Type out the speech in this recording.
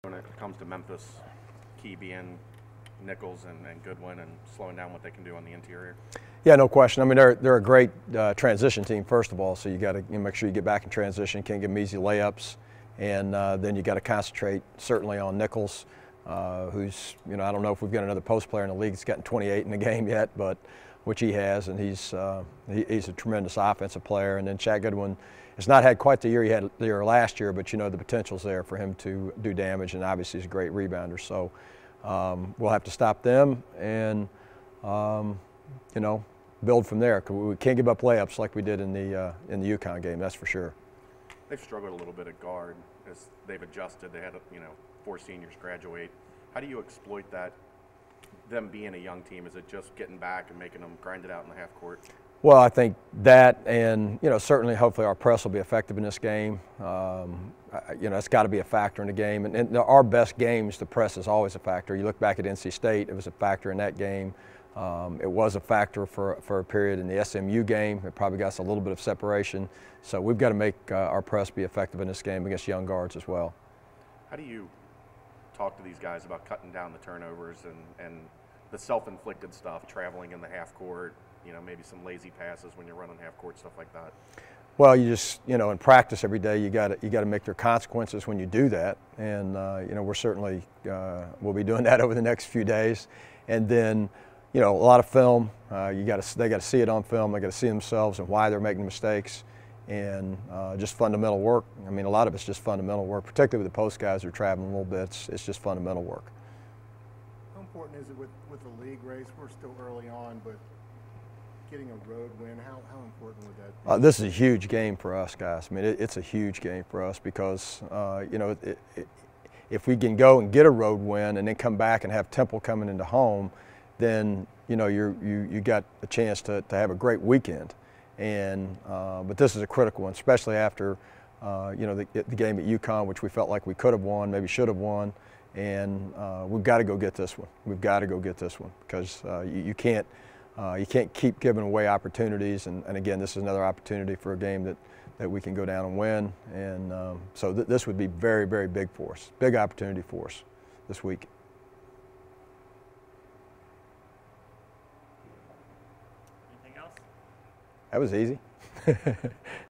When it comes to Memphis, key being Nichols and Goodwin and slowing down what they can do on the interior? Yeah, no question. I mean, they're a great transition team, first of all, so you got to make sure you get back in transition, can't give them easy layups, and then you got to concentrate certainly on Nichols, who's, I don't know if we've got another post player in the league that's gotten 28 in the game yet, but which he has, and he's a tremendous offensive player. And then Chad Goodwin has not had quite the year he had the year last year, but the potential's there for him to do damage, and obviously he's a great rebounder. So we'll have to stop them and build from there. We can't give up layups like we did in the UConn game, that's for sure. They've struggled a little bit at guard as they've adjusted. They had 4 seniors graduate. How do you exploit that? Them being a young team, is it just getting back and making them grind it out in the half court? Well, I think that, and certainly, hopefully, our press will be effective in this game. It's got to be a factor in the game, and our best games, the press is always a factor. You look back at NC State; it was a factor in that game. It was a factor for a period in the SMU game. It probably got us a little bit of separation. So we've got to make our press be effective in this game against young guards as well. How do you talk to these guys about cutting down the turnovers and the self-inflicted stuff, traveling in the half court, maybe some lazy passes when you're running half court, stuff like that? Well, you just, in practice every day, you got to make your consequences when you do that, and we're certainly we'll be doing that over the next few days, and then a lot of film. They got to see it on film. They got to see themselves and why they're making mistakes, and just fundamental work. I mean, a lot of it's just fundamental work, particularly with the post guys who are traveling a little bit. It's just fundamental work. How important is it with the league race? We're still early on, but getting a road win, how important would that be? This is a huge game for us, guys. I mean, it's a huge game for us because, if we can go and get a road win and then come back and have Temple coming into home, then, you got a chance to have a great weekend. And, but this is a critical one, especially after, the game at UConn, which we felt like we could have won, maybe should have won. And we've got to go get this one. We've got to go get this one because you can't keep giving away opportunities. And again, this is another opportunity for a game that we can go down and win. And so this would be very, very big for us, big opportunity for us this week. Anything else? That was easy.